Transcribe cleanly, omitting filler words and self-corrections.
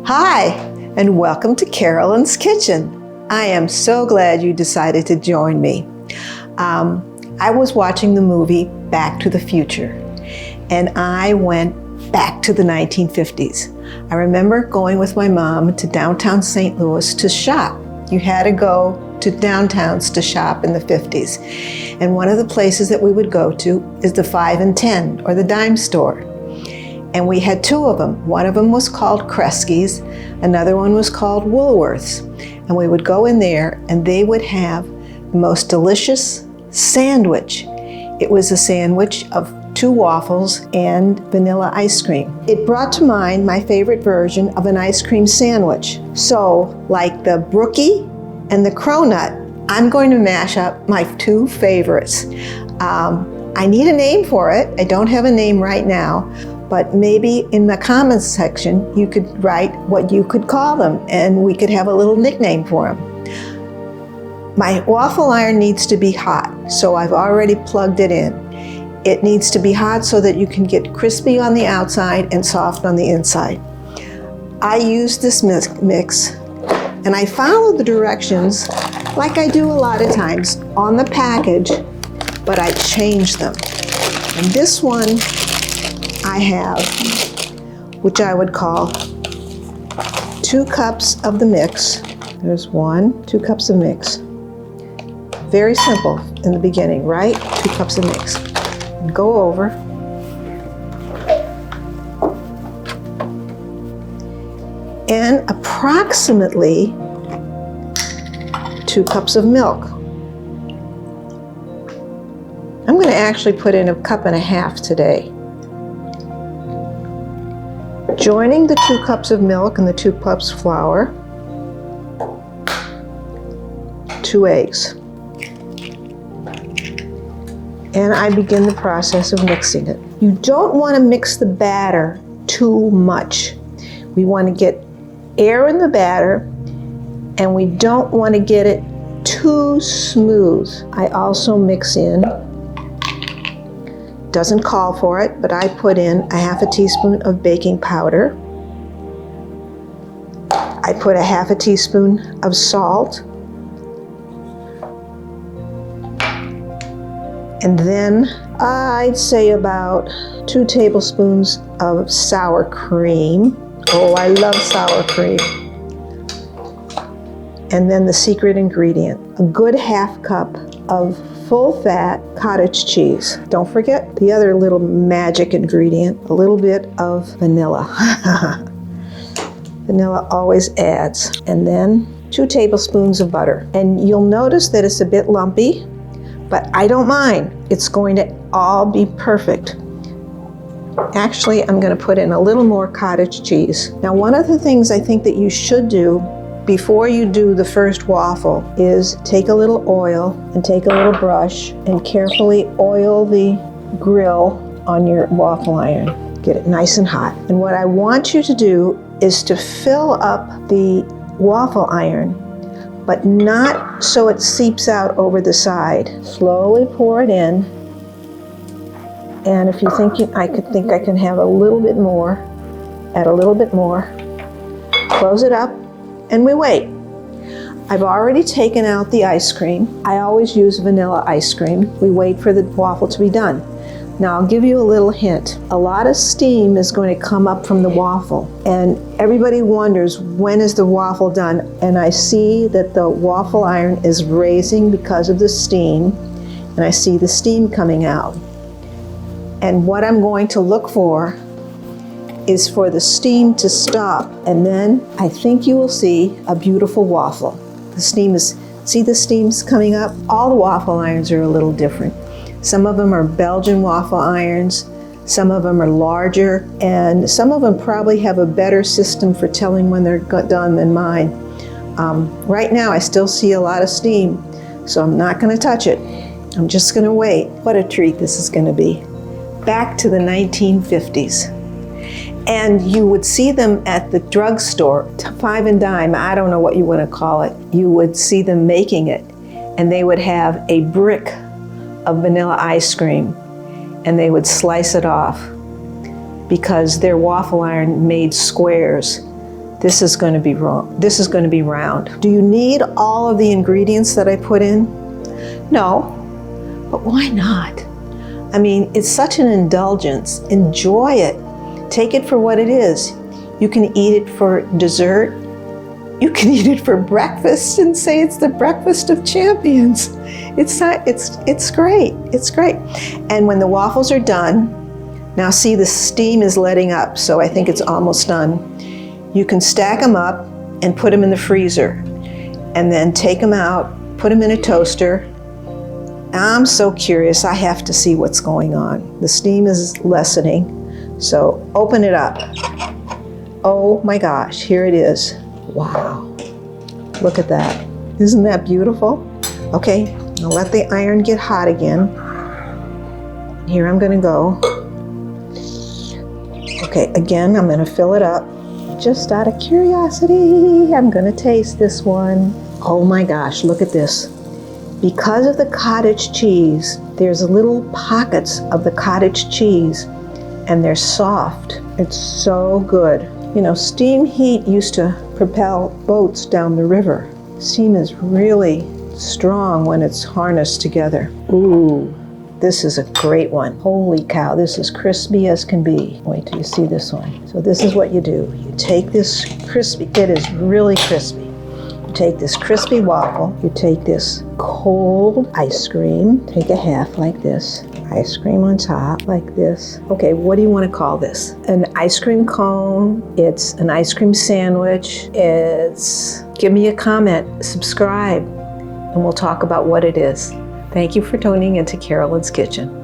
Hi, and welcome to Carolyn's Kitchen. I am so glad you decided to join me. I was watching the movie Back to the Future, and I went back to the 1950s. I remember going with my mom to downtown St. Louis to shop. You had to go to downtowns to shop in the 50s. And one of the places that we would go to is the 5 and 10, or the dime store. And we had two of them. One of them was called Kresge's, another one was called Woolworth's. And we would go in there and they would have the most delicious sandwich. It was a sandwich of 2 waffles and vanilla ice cream. It brought to mind my favorite version of an ice cream sandwich. So, like the Brookie and the Cronut, I'm going to mash up my 2 favorites. I need a name for it. I don't have a name right now. But maybe in the comments section, you could write what you could call them and we could have a little nickname for them. My waffle iron needs to be hot, so I've already plugged it in. It needs to be hot so that you can get crispy on the outside and soft on the inside. I use this mix and I follow the directions like I do a lot of times on the package, but I change them. And this one, I have, which I would call 2 cups of the mix. There's 2 cups of mix. Very simple in the beginning, right? 2 cups of mix. Go over. And approximately 2 cups of milk. I'm going to actually put in 1.5 cups today. Joining the 2 cups of milk and the 2 cups flour, 2 eggs. And I begin the process of mixing it. You don't want to mix the batter too much. We want to get air in the batter and we don't want to get it too smooth. I also mix in, doesn't call for it, but I put in 1/2 teaspoon of baking powder. I put 1/2 teaspoon of salt. And then I'd say about 2 tablespoons of sour cream. Oh, I love sour cream. And then the secret ingredient, a good 1/2 cup of full-fat cottage cheese. Don't forget the other little magic ingredient, a little bit of vanilla. Vanilla always adds. And then 2 tablespoons of butter. And you'll notice that it's a bit lumpy, but I don't mind. It's going to all be perfect. Actually, I'm going to put in a little more cottage cheese. Now, one of the things I think that you should do before you do the first waffle is take a little oil and take a little brush and carefully oil the grill on your waffle iron. Get it nice and hot. And what I want you to do is to fill up the waffle iron, but not so it seeps out over the side. Slowly pour it in. And if you think I can have a little bit more, add a little bit more. Close it up. And we wait. I've already taken out the ice cream. I always use vanilla ice cream. We wait for the waffle to be done. Now I'll give you a little hint. A lot of steam is going to come up from the waffle. And everybody wonders, when is the waffle done? And I see that the waffle iron is raising because of the steam. And I see the steam coming out. And what I'm going to look for is for the steam to stop, and then I think you will see a beautiful waffle. See the steam's coming up? All the waffle irons are a little different. Some of them are Belgian waffle irons, some of them are larger, and some of them probably have a better system for telling when they're done than mine. Right now I still see a lot of steam, so I'm not going to touch it. I'm just going to wait. What a treat this is going to be. Back to the 1950s. And you would see them at the drugstore, 5 and dime, I don't know what you want to call it. You would see them making it, and they would have a brick of vanilla ice cream, and they would slice it off. because their waffle iron made squares. This is going to be wrong. This is going to be round. Do you need all of the ingredients that I put in? No, but why not? I mean, it's such an indulgence. Enjoy it. Take it for what it is. You can eat it for dessert. You can eat it for breakfast and say it's the breakfast of champions. It's great. It's great. And when the waffles are done, now see the steam is letting up, so I think it's almost done. You can stack them up and put them in the freezer, and then take them out, put them in a toaster. I'm so curious, I have to see what's going on. The steam is lessening, so open it up. Oh my gosh, here it is. Wow, look at that. Isn't that beautiful? Okay, I'll let the iron get hot again. Here I'm gonna go. Okay, again, I'm gonna fill it up. Just out of curiosity, I'm gonna taste this one. Oh my gosh, look at this. Because of the cottage cheese, there's little pockets of the cottage cheese, and they're soft. It's so good. You know, steam heat used to propel boats down the river. Steam is really strong when it's harnessed together. Ooh, this is a great one. Holy cow, this is crispy as can be. Wait till you see this one. So this is what you do. You take this crispy, it is really crispy. You take this crispy waffle, you take this cold ice cream, take a half like this, ice cream on top like this. Okay, what do you want to call this? An ice cream cone, it's an ice cream sandwich, give me a comment, subscribe, and we'll talk about what it is. Thank you for tuning into Carolyn's Kitchen.